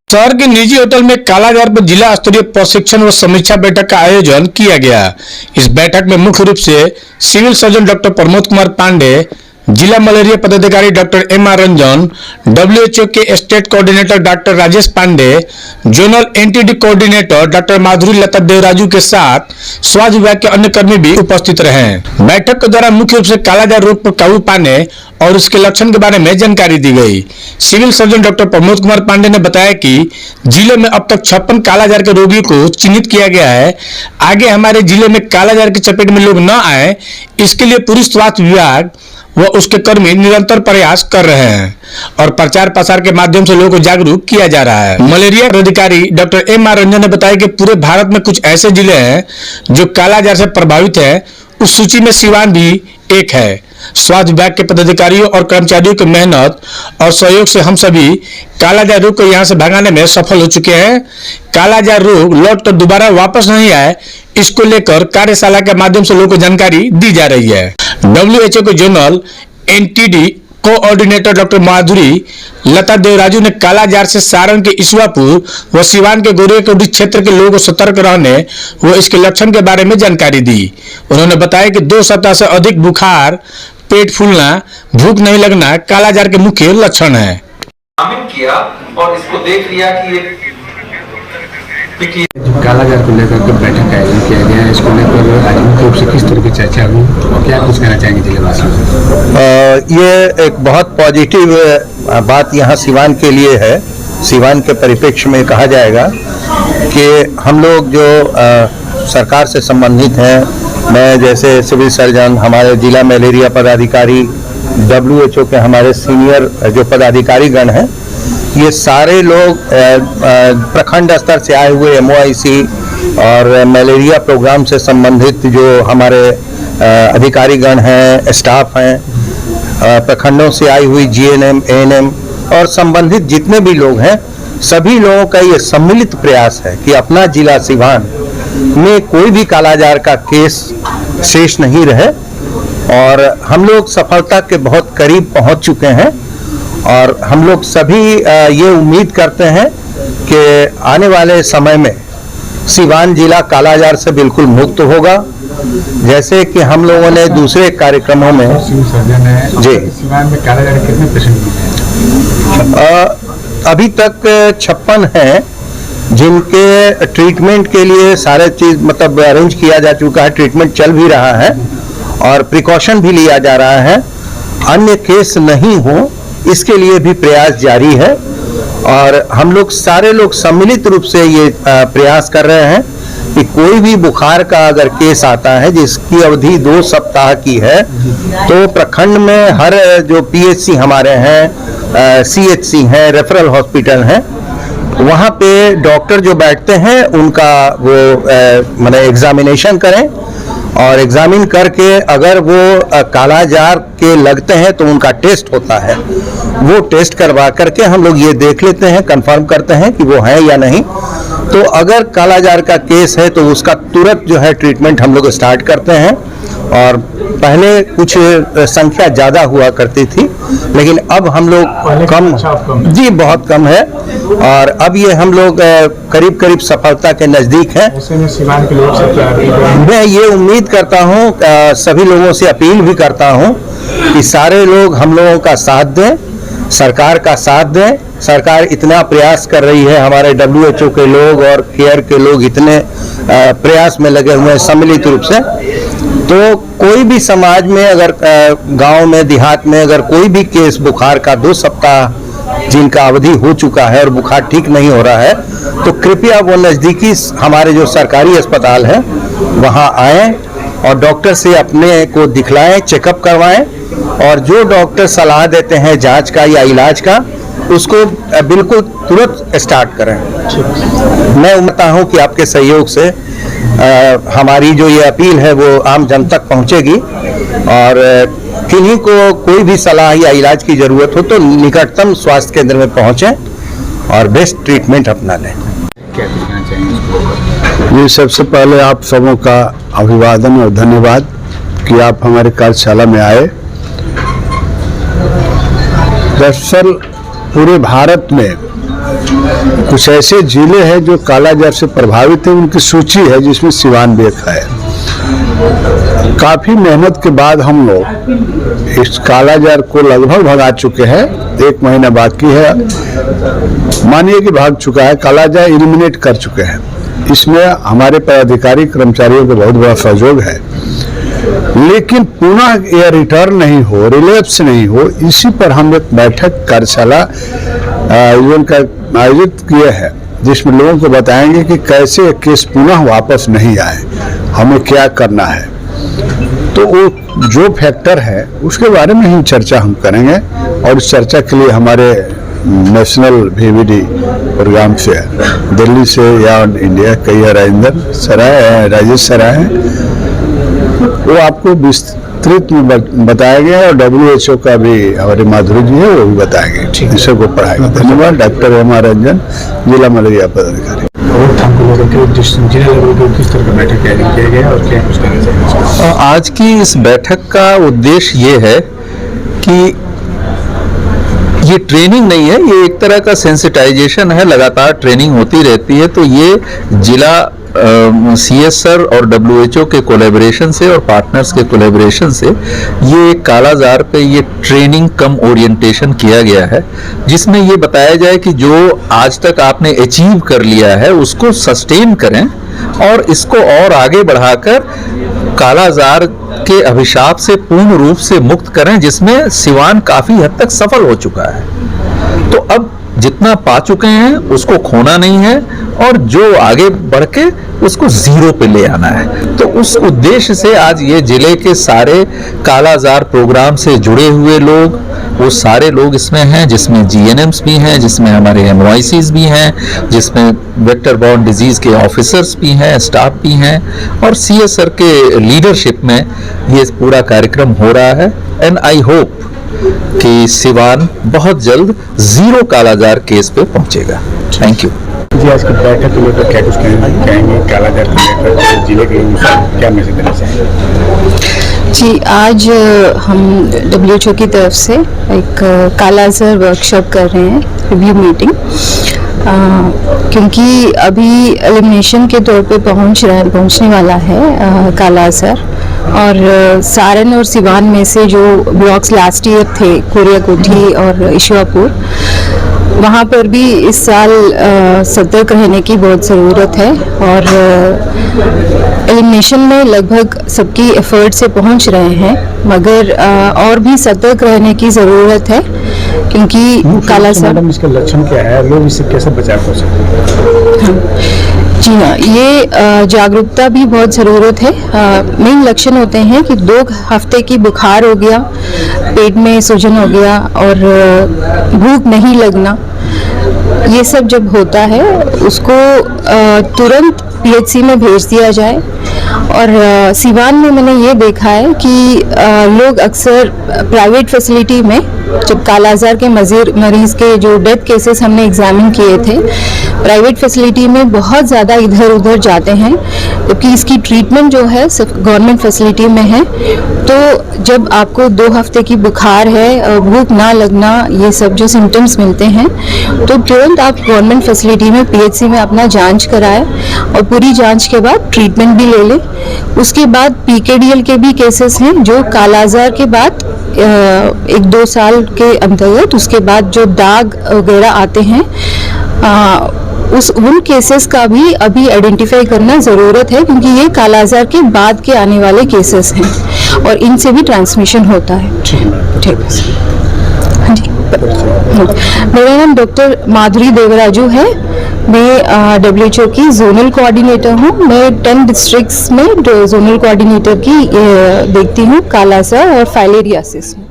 शहर के निजी होटल में कालाजार पर जिला स्तरीय प्रशिक्षण व समीक्षा बैठक का आयोजन किया गया। इस बैठक में मुख्य रूप से civil surgeon doctor Pramod Kumar Pandey, जिला मलेरिया पदाधिकारी डॉक्टर एम.आर. रंजन, WHO के state coordinator doctor Rajesh Pandey, zonal NTD coordinator doctor Madhuri Lata Devaraju के साथ स्वास्थ्य विभाग के अन्य कर्मी भी उपस्थित रहे। बैठक के दौरान मुख्य रूप से कालाजार रोग पर काबू पाने और उसके लक्षण के बारे में जानकारी दी गई। Civil surgeon doctor Pramod Kumar Pandey ने बताया कि जिले में अब तक 56 कालाजार के रोगियों को चिन्हित किया गया है। आगे हमारे जिले में कालाजार की चपेट में लोग न आए, इसके लिए पूरी स्वास्थ्य विभाग व उसके कर्मी निरंतर प्रयास कर रहे हैं और प्रचार प्रसार के माध्यम से लोगों को जागरूक किया जा रहा है। मलेरिया अधिकारी डॉक्टर एम.आर. रंजन ने बताया कि पूरे भारत में कुछ ऐसे जिले हैं जो कालाजार से प्रभावित है। उस सूची में सिवान भी एक है। स्वास्थ्य विभाग के पदाधिकारियों और कर्मचारियों की मेहनत और सहयोग से हम सभी कालाजार रोग को यहाँ से भगाने में सफल हो चुके हैं। कालाजार रोग लौट कर दोबारा वापस नहीं आए, इसको लेकर कार्यशाला के माध्यम से लोगों को जानकारी दी जा रही है। WHO के zonal NTD coordinator doctor Madhuri Lata देवराजू ने कालाजार से सारण के ईश्वापुर व सिवान के गोरेकोडी क्षेत्र के लोगों को सतर्क रहने व इसके लक्षण के बारे में जानकारी दी। उन्होंने बताया कि 2 सप्ताह से अधिक बुखार, पेट फूलना, भूख नहीं लगना कालाजार के मुख्य लक्षण है। किया और इसको देख लिया कि कालाजार को लेकर के बैठक का आयोजन किया गया है। इसको लेकर आज मुख्य रूप से किस तरह की चर्चा हुई और क्या कुछ कहना चाहेंगे जिलेवासियों? ये एक बहुत पॉजिटिव बात यहाँ सिवान के लिए है। सिवान के परिप्रेक्ष्य में कहा जाएगा कि हम लोग जो सरकार से संबंधित हैं, मैं जैसे सिविल सर्जन, हमारे जिला मलेरिया पदाधिकारी, WHO के हमारे सीनियर जो पदाधिकारी गण हैं, ये सारे लोग प्रखंड स्तर से आए हुए MOIC और मलेरिया प्रोग्राम से संबंधित जो हमारे अधिकारी गण हैं, स्टाफ हैं, प्रखंडों से आई हुई GNM, ANM और संबंधित जितने भी लोग हैं, सभी लोगों का ये सम्मिलित प्रयास है कि अपना जिला सिवान में कोई भी कालाजार का केस शेष नहीं रहे और हम लोग सफलता के बहुत करीब पहुंच चुके हैं और हम लोग सभी ये उम्मीद करते हैं कि आने वाले समय में सिवान जिला कालाजार से बिल्कुल मुक्त होगा। जैसे कि हम लोगों ने दूसरे कार्यक्रमों में जी सिवान में कालाजार कितने पेशेंट हैं? अभी तक 56 हैं जिनके ट्रीटमेंट के लिए सारे चीज मतलब अरेंज किया जा चुका है। ट्रीटमेंट चल भी रहा है और प्रिकॉशन भी लिया जा रहा है। अन्य केस नहीं हो इसके लिए भी प्रयास जारी है और हम लोग सारे लोग सम्मिलित रूप से ये प्रयास कर रहे हैं कि कोई भी बुखार का अगर केस आता है जिसकी अवधि 2 सप्ताह की है, तो प्रखंड में हर जो PHC हमारे हैं, CHC हैं, रेफरल हॉस्पिटल हैं, वहाँ पे डॉक्टर जो बैठते हैं उनका वो माने एग्जामिनेशन करें और एग्जामिन करके अगर वो कालाजार के लगते हैं तो उनका टेस्ट होता है। वो टेस्ट करवा करके हम लोग ये देख लेते हैं, कंफर्म करते हैं कि वो है या नहीं। तो अगर कालाजार का केस है तो उसका तुरंत जो है ट्रीटमेंट हम लोग स्टार्ट करते हैं और पहले कुछ संख्या ज़्यादा हुआ करती थी लेकिन अब हम लोग कम जी बहुत कम है और अब ये हम लोग करीब करीब सफलता के नज़दीक हैं। मैं ये उम्मीद करता हूँ, सभी लोगों से अपील भी करता हूँ कि सारे लोग हम लोगों का साथ दें, सरकार का साथ दें। सरकार इतना प्रयास कर रही है, हमारे WHO के लोग और केयर के लोग इतने प्रयास में लगे हुए हैं सम्मिलित रूप से। तो कोई भी समाज में अगर गांव में देहात में अगर कोई भी केस बुखार का 2 सप्ताह जिनका अवधि हो चुका है और बुखार ठीक नहीं हो रहा है, तो कृपया वो नज़दीकी हमारे जो सरकारी अस्पताल है वहाँ आएँ और डॉक्टर से अपने को दिखलाएं, चेकअप करवाएं और जो डॉक्टर सलाह देते हैं जांच का या इलाज का, उसको बिल्कुल तुरंत स्टार्ट करें। मैं उम्मीद हूँ कि आपके सहयोग से हमारी जो ये अपील है वो आम जन तक पहुँचेगी और किन्हीं को कोई भी सलाह या इलाज की ज़रूरत हो तो निकटतम स्वास्थ्य केंद्र में पहुँचें और बेस्ट ट्रीटमेंट अपना लें। क्या कहना चाहेंगे? ये सबसे पहले आप सबों का अभिवादन और धन्यवाद कि आप हमारे कार्यशाला में आए। दरअसल पूरे भारत में कुछ ऐसे जिले हैं जो कालाजार से प्रभावित हैं, उनकी सूची है जिसमें सिवान भी एक है। काफी मेहनत के बाद हम लोग इस कालाजार को लगभग भगा चुके हैं। 1 महीना बाकी है, मानिए कि भाग चुका है, कालाजार एलिमिनेट कर चुके हैं। इसमें हमारे पदाधिकारी कर्मचारियों का बहुत बड़ा सहयोग है, लेकिन पुनः यह रिटर्न नहीं हो, रिलैप्स नहीं हो, इसी पर हम एक बैठक कार्यशाला आयोजित किए हैं, जिसमें लोगों को बताएंगे कि कैसे केस पुनः वापस नहीं आए, हमें क्या करना है। तो वो जो फैक्टर है उसके बारे में ही चर्चा हम करेंगे, और इस चर्चा के लिए हमारे नेशनल VVD प्रोग्राम से दिल्ली से या इंडिया कई राजेंद्र सराय, राजेश सराय हैं, वो आपको विस्तृत में बताएंगे, और WHO का भी हमारे माधुरी जी है, वो भी बताएंगे, इसे को पढ़ाएंगे। धन्यवाद। Doctor M.R. रंजन, जिला मलेरिया पदाधिकारी। जिला लेवल पर किस तरह का बैठक आयोजन किया गया और क्या कुछ कहना चाहिए? आज की इस बैठक का उद्देश्य ये है कि ये ट्रेनिंग नहीं है, ये एक तरह का सेंसिटाइजेशन है, लगातार ट्रेनिंग होती रहती है। तो ये जिला CSR और WHO के कोलैबोरेशन से और पार्टनर्स के कोलैबोरेशन से ये कालाजार पे ये ट्रेनिंग कम ओरिएंटेशन किया गया है, जिसमें ये बताया जाए कि जो आज तक आपने अचीव कर लिया है उसको सस्टेन करें और इसको और आगे बढ़ाकर कालाजार के अभिशाप से पूर्ण रूप से मुक्त करें, जिसमें सिवान काफी हद तक सफल हो चुका है। तो अब जितना पा चुके हैं उसको खोना नहीं है, और जो आगे बढ़ के उसको जीरो पे ले आना है। तो उस उद्देश्य से आज ये जिले के सारे कालाजार प्रोग्राम से जुड़े हुए लोग, वो सारे लोग इसमें हैं, जिसमें GNMs भी हैं, जिसमें हमारे MYCs भी हैं, जिसमें वेक्टर बॉर्न डिजीज के ऑफिसर्स भी हैं, स्टाफ भी हैं, और CSR के लीडरशिप में ये पूरा कार्यक्रम हो रहा है। एंड आई होप कि सिवान बहुत जल्द जीरो कालाजार केस पे पहुंचेगा। थैंक यू जी। आज की बैठक को लेकर क्या कुछ कहेंगे? कालाजार को लेकर जिले के लोगों क्या मैसेज देना चाहेंगे? जी, आज हम WHO की तरफ से एक कालाजार वर्कशॉप कर रहे हैं, रिव्यू मीटिंग, क्योंकि अभी एलिमिनेशन के तौर पे पहुंचने वाला है कालाजार, और सारण और सिवान में से जो ब्लॉक्स लास्ट ईयर थे, कोरिया कोठी और ईश्वरपुर, वहाँ पर भी इस साल सतर्क रहने की बहुत ज़रूरत है। और एलिमिनेशन में लगभग सबकी एफर्ट से पहुँच रहे हैं, मगर और भी सतर्क रहने की ज़रूरत है, क्योंकि कालाजार। मैडम, इसका लक्षण क्या है, लोग इससे कैसे बचाव कर सकते हैं? जी हाँ, ये जागरूकता भी बहुत ज़रूरत है। मेन लक्षण होते हैं कि 2 हफ्ते की बुखार हो गया, पेट में सूजन हो गया और भूख नहीं लगना, ये सब जब होता है उसको तुरंत PHC में भेज दिया जाए। और सिवान में मैंने ये देखा है कि लोग अक्सर प्राइवेट फैसिलिटी में, जब कालाजार के मरीज के जो डेथ केसेस हमने एग्जामिन किए थे, प्राइवेट फैसिलिटी में बहुत ज़्यादा इधर उधर जाते हैं, जबकि इसकी ट्रीटमेंट जो है सिर्फ गवर्नमेंट फैसिलिटी में है। तो जब आपको 2 हफ्ते की बुखार है, भूख ना लगना, ये सब जो सिम्टम्स मिलते हैं, तो तुरंत आप गवर्नमेंट फैसिलिटी में PHC में अपना जांच कराएं, और पूरी जांच के बाद ट्रीटमेंट भी ले लें। उसके बाद PKDL के भी केसेस हैं, जो कालाजार के बाद 1-2 साल के अंतर्गत, उसके बाद जो दाग वगैरह आते हैं, उन केसेस का भी अभी आइडेंटिफाई करना ज़रूरत है, क्योंकि ये कालाजार के बाद के आने वाले केसेस हैं और इनसे भी ट्रांसमिशन होता है। ठीक है। हाँ जी, मेरा नाम डॉक्टर माधुरी देवराजू है। मैं WHO की जोनल कोऑर्डिनेटर हूँ। मैं 10 डिस्ट्रिक्ट्स में जोनल कोऑर्डिनेटर की देखती हूँ, कालाजार और फाइलेरियासिस में।